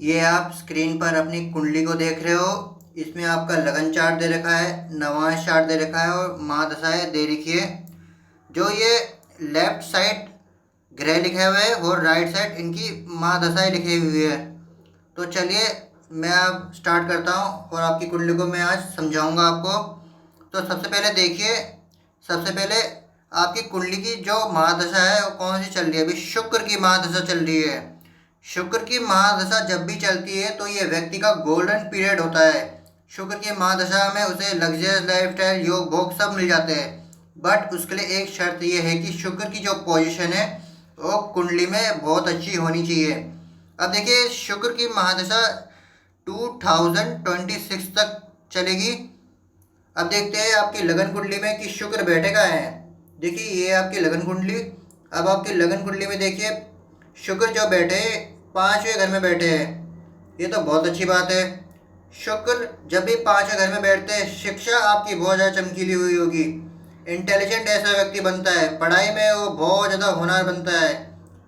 ये आप स्क्रीन पर अपनी कुंडली को देख रहे हो। इसमें आपका लगन चार्ट दे रखा है, नवांश चार्ट दे रखा है और महादशाएं दे रखी है। जो ये लेफ्ट साइड ग्रह लिखे हुए हैं और राइट साइड इनकी महादशाएं लिखी हुई है। तो चलिए मैं अब स्टार्ट करता हूँ और आपकी कुंडली को मैं आज समझाऊंगा आपको। तो सबसे पहले देखिए, सबसे पहले आपकी कुंडली की जो महादशा है वो कौन सी चल रही है। अभी शुक्र की महादशा चल रही है। शुक्र की महादशा जब भी चलती है तो ये व्यक्ति का गोल्डन पीरियड होता है। शुक्र की महादशा में उसे लग्जरियस लाइफस्टाइल, योग, भोग सब मिल जाते हैं। बट उसके लिए एक शर्त ये है कि शुक्र की जो पोजीशन है वो कुंडली में बहुत अच्छी होनी चाहिए। अब देखिए, शुक्र की महादशा 2026 तक चलेगी। अब देखते हैं आपकी लगन कुंडली में कि शुक्र बैठेगा है। देखिए ये आपकी लगन कुंडली। अब आपकी लगन कुंडली में देखिए शुक्र जो बैठे 5वें घर में बैठे हैं। ये तो बहुत अच्छी बात है। शुक्र जब भी 5वें घर में बैठते हैं, शिक्षा आपकी बहुत ज़्यादा चमकीली हुई होगी। इंटेलिजेंट ऐसा व्यक्ति बनता है, पढ़ाई में वो बहुत ज़्यादा होनहार बनता है।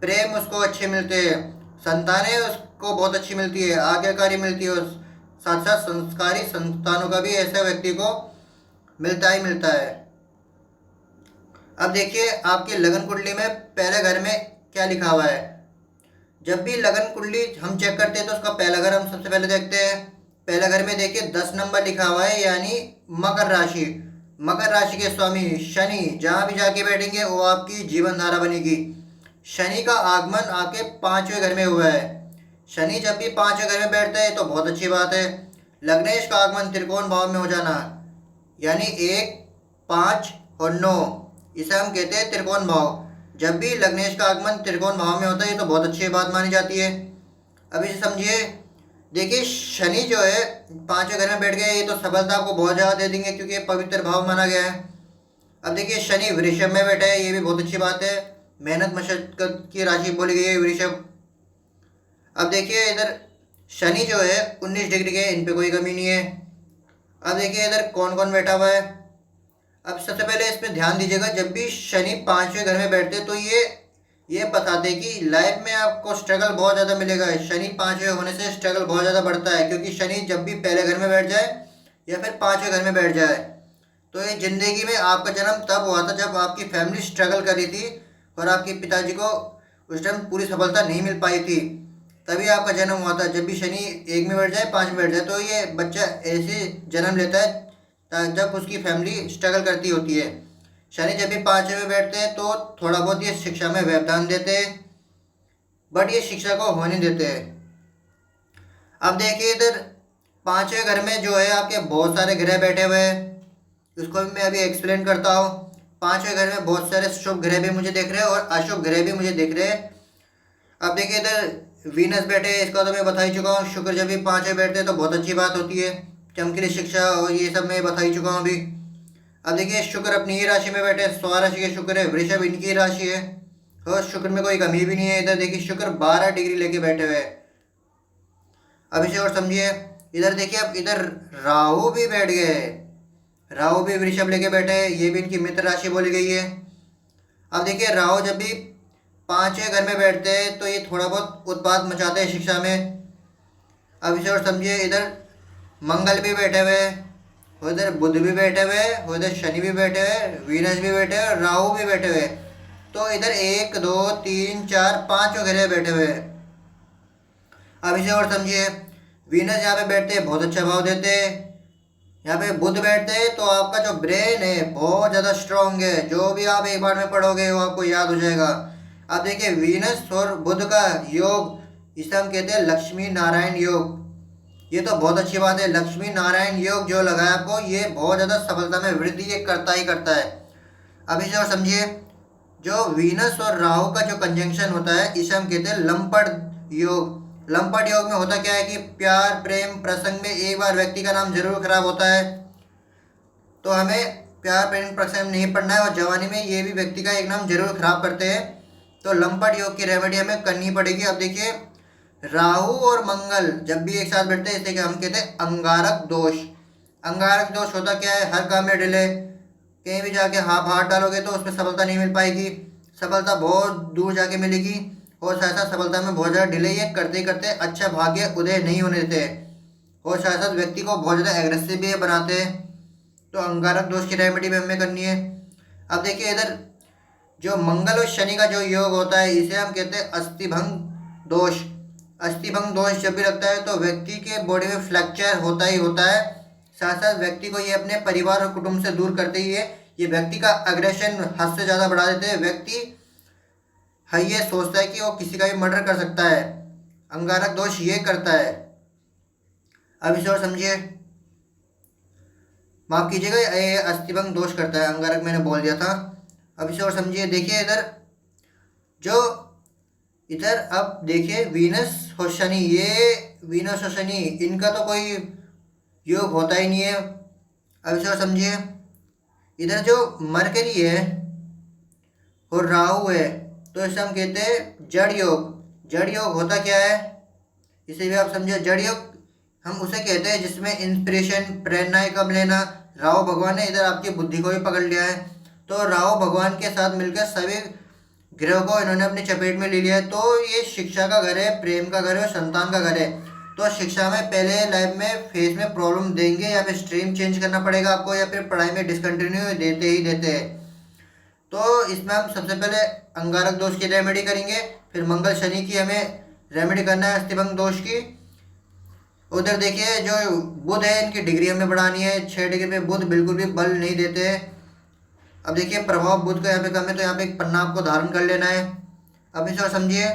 प्रेम उसको अच्छे मिलते हैं, संतानें उसको बहुत अच्छी मिलती है, आज्ञाकारी मिलती है और साथ साथ संस्कारी संतानों का भी ऐसा व्यक्ति को मिलता ही मिलता है। अब देखिए आपकी लगन कुंडली में पहले घर में क्या लिखा हुआ है। जब भी लगन कुंडली हम चेक करते हैं तो उसका पहला घर हम सबसे पहले देखते हैं। पहला घर में देखिए 10 नंबर लिखा हुआ है, यानी मकर राशि। मकर राशि के स्वामी शनि जहाँ भी जाके बैठेंगे वो आपकी जीवन धारा बनेगी। शनि का आगमन आपके 5वें घर में हुआ है। शनि जब भी 5वें घर में बैठता है तो बहुत अच्छी बात है। लग्नेश का आगमन त्रिकोण भाव में हो जाना, यानी 1, 5 और 9, इसे हम कहते हैं त्रिकोण भाव। जब भी लग्नेश का आगमन त्रिकोण भाव में होता है तो बहुत अच्छी बात मानी जाती है। अब इसे समझिए। देखिए शनि जो है 5वें घर में बैठ गए, ये तो सफलता आपको बहुत ज़्यादा दे देंगे क्योंकि ये पवित्र भाव माना गया है। अब देखिए शनि वृषभ में बैठा है, ये भी बहुत अच्छी बात है। मेहनत मशक्कत की राशि बोली गई है वृषभ। अब देखिए इधर शनि जो है 19 डिग्री के, इन पे कोई कमी नहीं है। अब देखिए इधर कौन कौन बैठा हुआ है। अब सबसे पहले इसमें ध्यान दीजिएगा, जब भी शनि 5वें घर में बैठते तो ये बताते कि लाइफ में आपको स्ट्रगल बहुत ज़्यादा मिलेगा। शनि 5वें होने से स्ट्रगल बहुत ज़्यादा बढ़ता है, क्योंकि शनि जब भी पहले घर में बैठ जाए या फिर 5वें घर में बैठ जाए तो ये ज़िंदगी में आपका जन्म तब हुआ था जब आपकी फैमिली स्ट्रगल कर रही थी और आपके पिताजी को उस टाइम पूरी सफलता नहीं मिल पाई थी, तभी आपका जन्म हुआ था। जब भी शनि 1 में बैठ जाए, 5 में बैठ जाए तो ये बच्चा ऐसे जन्म लेता है जब उसकी फैमिली स्ट्रगल करती होती है। शनि जब भी 5वें में बैठते हैं तो थोड़ा बहुत ये शिक्षा में व्यवधान देते हैं, बट ये शिक्षा को होने देते हैं। अब देखिए इधर 5वें घर में जो है आपके बहुत सारे ग्रह बैठे हुए हैं, उसको भी मैं अभी एक्सप्लेन करता हूँ। 5वें घर में बहुत सारे शुभ ग्रह भी मुझे दिख रहे हैं और अशुभ ग्रह भी मुझे दिख रहे हैं। अब देखिए इधर वीनस बैठे हैं, इसका तो मैं बता ही चुका हूँ। शुक्र जब भी 5वें बैठते हैं तो बहुत अच्छी बात होती है, चमकीली शिक्षा और ये सब मैं बता ही चुका हूँ अभी। अब देखिए शुक्र अपनी ही राशि में बैठे, स्वराशि के शुक्र है, वृषभ इनकी ही राशि है और शुक्र में कोई कमी भी नहीं है। इधर देखिए शुक्र 12 डिग्री लेके बैठे हुए हैं। अब इसे और समझिए। इधर देखिए अब इधर राहु भी बैठ गए, राहु भी वृषभ लेके बैठे हैं, ये भी इनकी मित्र राशि बोली गई है। अब देखिए राहु जब भी 5वें घर में बैठते हैं तो ये थोड़ा बहुत उत्पाद मचाते हैं शिक्षा में। अब इसे और समझिए। इधर मंगल भी बैठे हुए हैं, उधर बुध भी बैठे हुए हैं, उधर शनि भी बैठे हुए, वीनस भी बैठे हुए और राहु भी बैठे हुए। तो इधर 1, 2, 3, 4, 5 ग्रह बैठे हुए हैं। अब इसे और समझिए। वीनस यहाँ पे बैठते हैं, बहुत अच्छा भाव देते हैं। यहाँ पे बुध बैठते हैं तो आपका जो ब्रेन है बहुत ज़्यादा स्ट्रांग है, जो भी आप एक बार में पढ़ोगे वो आपको याद हो जाएगा। अब देखिए वीनस और बुध का योग, इसे हम कहते हैं लक्ष्मी नारायण योग। ये तो बहुत अच्छी बात है। लक्ष्मी नारायण योग जो लगा है आपको, ये बहुत ज़्यादा सफलता में वृद्धि ये करता ही करता है। अब इसे और समझिए। जो वीनस और राहु का जो कंजंक्शन होता है इसे हम कहते हैं लंपट योग। लंपट योग में होता क्या है कि प्यार प्रेम प्रसंग में एक बार व्यक्ति का नाम जरूर खराब होता है, तो हमें प्यार प्रेम प्रसंग नहीं पढ़ना है और जवानी में ये भी व्यक्ति का एक नाम जरूर खराब करते हैं। तो लंपट योग की रेमेडी हमें करनी पड़ेगी। अब देखिए राहु और मंगल जब भी एक साथ बैठते हैं इसे हम कहते हैं अंगारक दोष। अंगारक दोष होता क्या है, हर काम में डिले, कहीं भी जाके हाथ डालोगे तो उसमें सफलता नहीं मिल पाएगी, सफलता बहुत दूर जाके मिलेगी और साथ साथ सफलता में बहुत ज़्यादा डिले ये करते करते अच्छा भाग्य उदय नहीं होने देते, और साथ साथ व्यक्ति को बहुत ज़्यादा एग्रेसिव भी बनाते हैं। तो अंगारक दोष की रेमेडी भी हमें करनी है। अब देखिए इधर जो मंगल और शनि का जो योग होता है इसे हम कहते हैं अस्थिभंग दोष। अस्थिभंग दोष जब भी लगता है तो व्यक्ति के बॉडी में फ्रैक्चर होता ही होता है। साथ साथ व्यक्ति को ये अपने परिवार और कुटुंब से दूर करते ही है। ये व्यक्ति का अग्रेशन हद से ज़्यादा बढ़ा देते हैं। व्यक्ति है ये सोचता है कि वो किसी का भी मर्डर कर सकता है। अंगारक दोष ये करता है। अब इसे और समझिए, माफ कीजिएगा, ये अस्थिभंग दोष करता है, अंगारक मैंने बोल दिया था। अब इसे और समझिए, देखिए जो इधर अब देखिए वीनस और शनि, ये वीनस और शनि इनका तो कोई योग होता ही नहीं है। अब इसे और समझिए, इधर जो मरकरी है और राहु है तो इसे हम कहते हैं जड़ योग। जड़ योग होता क्या है इसे भी आप समझिए। जड़ योग हम उसे कहते हैं जिसमें इंस्पिरेशन, प्रेरणा कब लेना। राहु भगवान ने इधर आपकी बुद्धि को भी पकड़ लिया है, तो राहु भगवान के साथ मिलकर सभी ग्रह को इन्होंने अपनी चपेट में ले लिया है। तो ये शिक्षा का घर है, प्रेम का घर है और संतान का घर है। तो शिक्षा में पहले लाइफ में फेस में प्रॉब्लम देंगे, या फिर स्ट्रीम चेंज करना पड़ेगा आपको, या फिर पढ़ाई में डिसकंटिन्यू देते ही देते हैं। तो इसमें हम सबसे पहले अंगारक दोष की रेमेडी करेंगे, फिर मंगल शनि की हमें रेमेडी करना है, अस्थिभंग दोष की। उधर देखिए जो बुध है इनकी डिग्री हमें बढ़ानी है। 6 डिग्री पे बुध बिल्कुल भी बल नहीं देते। अब देखिए प्रभाव बुध का यहाँ पे कम है, तो यहाँ पे एक पन्ना आपको धारण कर लेना है। अब इसे और समझिए,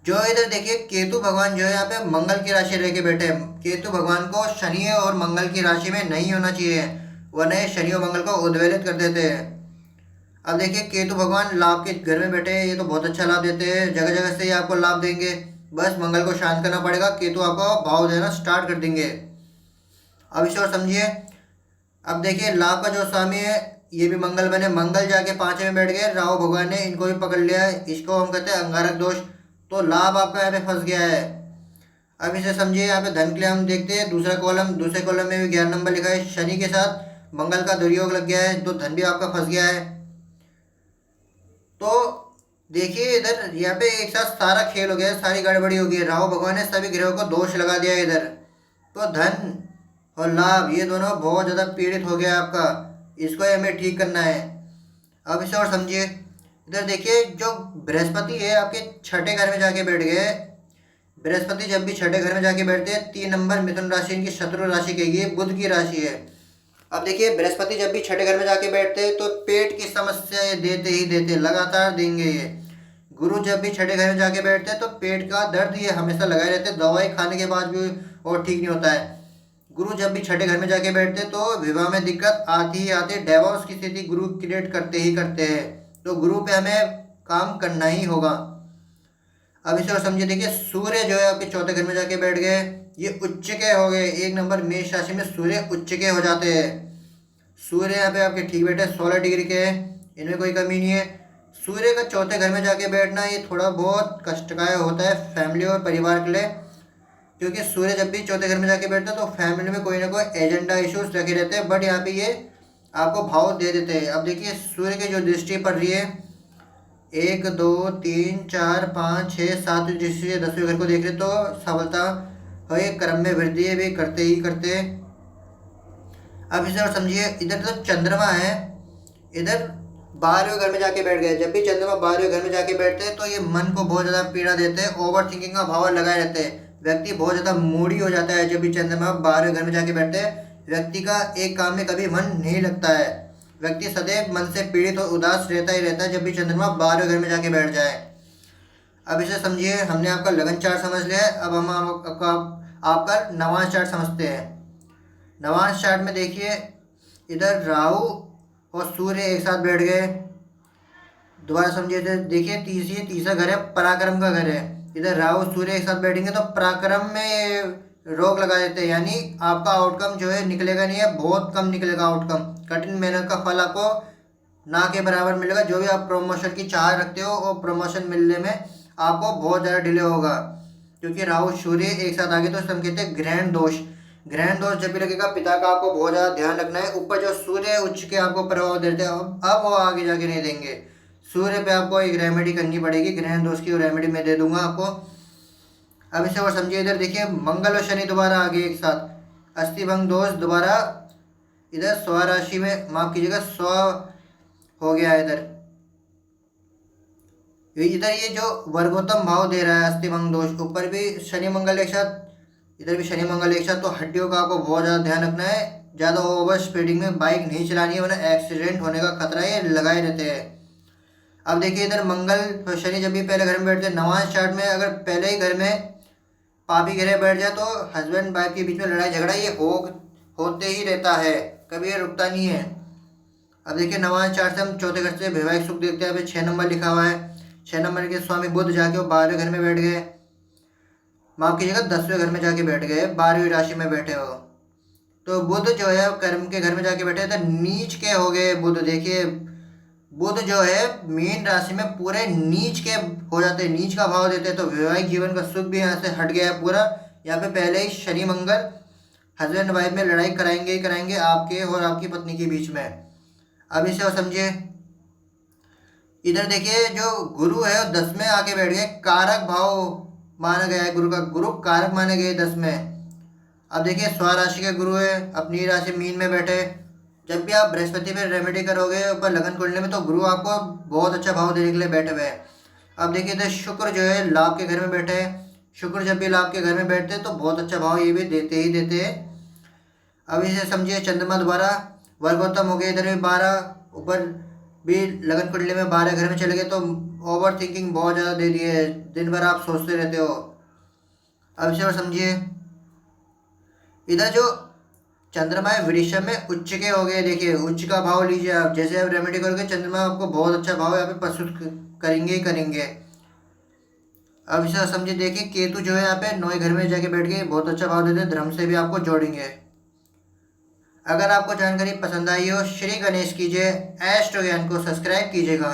जो इधर देखिए केतु भगवान जो है यहाँ पे मंगल की राशि रह के बैठे हैं। केतु भगवान को शनि और मंगल की राशि में नहीं होना चाहिए, वरना ये शनि और मंगल को उद्वेलित कर देते हैं। अब देखिए केतु भगवान लाभ के घर में बैठे हैं, ये तो बहुत अच्छा लाभ देते हैं, जगह जगह से ये आपको लाभ देंगे। बस मंगल को शांत करना पड़ेगा, केतु आपको भाव देना स्टार्ट कर देंगे। अब इसे और समझिए, अब देखिए लाभ का जो स्वामी है ये भी मंगल बने, मंगल जाके 5 में बैठ गए, राहु भगवान ने इनको भी पकड़ लिया है। इसको हम कहते हैं अंगारक दोष। तो लाभ आपका यहाँ पे फंस गया है। अब इसे समझिए, यहाँ पे धन के लिए हम देखते हैं दूसरा कॉलम, दूसरे कॉलम में भी 11 नंबर लिखा है। शनि के साथ मंगल का दुर्योग लग गया है, तो धन भी आपका फंस गया है। तो देखिए इधर यहाँ पे एक साथ सारा खेल हो गया, सारी गड़बड़ी हो गई। राहु भगवान ने सभी ग्रहों को दोष लगा दिया है इधर। तो धन और लाभ ये दोनों बहुत ज़्यादा पीड़ित हो गया आपका, इसको हमें ठीक करना है। अब इसे और समझिए, इधर देखिए जो बृहस्पति है आपके 6ठे घर में जाके बैठ गए। बृहस्पति जब भी 6ठे घर में जाके बैठते हैं, 3 नंबर मिथुन राशि इनकी शत्रु राशि कहेगी, बुध की राशि है। अब देखिए बृहस्पति जब भी 6ठे घर में जाके बैठते हैं तो पेट की समस्या ये देते ही देते, लगातार देंगे ये। गुरु जब भी 6ठे घर में जाके बैठते हैं तो पेट का दर्द ये हमेशा लगाए रहते हैं, दवाई खाने के बाद भी और ठीक नहीं होता है। गुरु जब भी 6ठे घर में जाके बैठते हैं तो विवाह में दिक्कत आती ही आती है, डिवोर्स की स्थिति गुरु क्रिएट करते ही करते हैं। तो गुरु पे हमें काम करना ही होगा। अब इसे और समझिए, देखिए सूर्य जो है आपके 4थे घर में जाके बैठ गए, ये उच्च के हो गए। 1 नंबर मेष राशि में सूर्य उच्च के हो जाते हैं। सूर्य यहाँ पे आपके ठीक बैठे 16 डिग्री के हैं, इनमें कोई कमी नहीं है। सूर्य का 4थे घर में जाके बैठना ये थोड़ा बहुत कष्टदायक होता है फैमिली और परिवार के लिए, क्योंकि सूर्य जब भी 4थे घर में जाके बैठता है तो फैमिली में कोई ना कोई एजेंडा इश्यूज रखे रहते हैं, बट यहाँ पे ये आपको भाव दे देते हैं। अब देखिए सूर्य की जो दृष्टि पड़ रही है, 1 2 3 4 5 6 7 दृष्टि से 10वें घर को देख रहे तो सफलता है, कर्म में वृद्धि भी करते ही करते। अब इसे और समझिए, इधर तो चंद्रमा है, इधर 12वें घर में जाके बैठ गए। जब भी चंद्रमा 12वें घर में जाके बैठते हैं तो ये मन को बहुत ज़्यादा पीड़ा देते हैं, ओवर थिंकिंग का भाव लगाए रहते हैं। व्यक्ति बहुत ज़्यादा मूडी हो जाता है जब भी चंद्रमा 12वें घर में जाके बैठते हैं। व्यक्ति का एक काम में कभी मन नहीं लगता है, व्यक्ति सदैव मन से पीड़ित और उदास रहता ही रहता है जब भी चंद्रमा 12वें घर में जाके बैठ जाए। अब इसे समझिए, हमने आपका लगन चार्ट समझ लिया है, अब हम आपका नवांश चार्ट समझते हैं। नवांश चार्ट में देखिए इधर राहु और सूर्य एक साथ बैठ गए। दोबारा समझिए, देखिए तीसरा घर है पराक्रम का घर है। इधर राहु सूर्य एक साथ बैठेंगे तो पराक्रम में रोक लगा देते हैं, यानी आपका आउटकम जो है निकलेगा नहीं है, बहुत कम निकलेगा आउटकम। कठिन मेहनत का फल आपको ना के बराबर मिलेगा। जो भी आप प्रमोशन की चाह रखते हो वो प्रमोशन मिलने में आपको बहुत ज़्यादा डिले होगा, क्योंकि राहु सूर्य एक साथ आ गए। तो हम कहते हैं ग्रहण दोष। ग्रहण दोष जब भी लगेगा पिता का आपको बहुत ज़्यादा ध्यान रखना है। ऊपर जो सूर्य उच्च के आपको प्रभाव देते हैं, अब वो आगे जाके नहीं देंगे। सूर्य पे आपको एक रेमेडी करनी पड़ेगी, ग्रहण दोष की रेमेडी मैं दे दूंगा आपको। अब इसे और समझिए, इधर देखिए मंगल और शनि दोबारा आ गए एक साथ, अस्थि भंग दोष दोबारा इधर स्व राशि में, माफ कीजिएगा स्व हो गया है इधर। इधर ये जो वर्गोत्तम भाव दे रहा है अस्थि भंग दोष, ऊपर भी शनि मंगल एक साथ, इधर भी शनि मंगल एक साथ, तो हड्डियों का आपको बहुत ज़्यादा ध्यान रखना है। ज़्यादा ओवर स्पीडिंग में बाइक नहीं चलानी है, वरना एक्सीडेंट होने का खतरा ये लगाए रहते हैं। अब देखिए इधर मंगल और शनि जब भी पहले घर में बैठते हैं, नवांश चार्ट में अगर पहले ही घर में पापी ग्रह बैठ जाए तो हस्बैंड वाइफ के बीच में लड़ाई झगड़ा ये होते ही रहता है, कभी ये रुकता नहीं है। अब देखिए नवांश चार्ट से हम चौथे घर से वैवाहिक सुख देखते हैं। अभी 6 नंबर लिखा हुआ है, 6 नंबर के स्वामी बुध जाके वो 12वें घर में बैठ गए, माफ कीजिएगा 10वें घर में जाके बैठ गए, 12वीं राशि में बैठे हो। तो बुध जो है कर्म के घर में जाके बैठे तो नीच के हो गए बुध। देखिए बुध जो है मीन राशि में पूरे नीच के हो जाते हैं, नीच का भाव देते हैं, तो वैवाहिक जीवन का सुख भी यहाँ से हट गया है पूरा। यहाँ पे पहले ही शनि मंगल हस्बैंड वाइफ में लड़ाई कराएंगे ही कराएंगे आपके और आपकी पत्नी के बीच में। अब इसे और समझिए, इधर देखिए जो गुरु है वो 10 में आके बैठ गए, कारक भाव माना गया है गुरु का, गुरु कारक माने गए 10 में। अब देखिए स्वराशि के गुरु है, अपनी राशि मीन में बैठे। जब भी आप बृहस्पति पे रेमेडी करोगे ऊपर लगन कुंडली में, तो गुरु आपको बहुत अच्छा भाव देने के लिए बैठे हुए हैं। अब देखिए इधर शुक्र जो है लाभ के घर में बैठे हैं, शुक्र जब भी लाभ के घर में बैठते हैं तो बहुत अच्छा भाव ये भी देते ही देते हैं। अब इसे समझिए चंद्रमा दोबारा वर्गोत्तम हो गए, इधर भी 12, ऊपर भी लगन कुंडली में 12 घर में चले गए, तो ओवर थिंकिंग बहुत ज़्यादा दे दी है, दिन भर आप सोचते रहते हो। अब इसे और समझिए, इधर जो चंद्रमा है वृषभ में उच्च के हो गए। देखिए उच्च का भाव लीजिए आप, जैसे आप रेमेडी करोगे चंद्रमा आपको बहुत अच्छा भाव यहाँ पे प्रस्तुत करेंगे ही करेंगे। अब इसे समझिए, देखिए केतु जो है यहाँ पे 9वें घर में जाके बैठ गए, बहुत अच्छा भाव देते हैं, धर्म से भी आपको जोड़ेंगे। अगर आपको जानकारी पसंद आई हो, श्री गणेश कीजिए, एस्ट्रो ज्ञान को सब्सक्राइब कीजिएगा।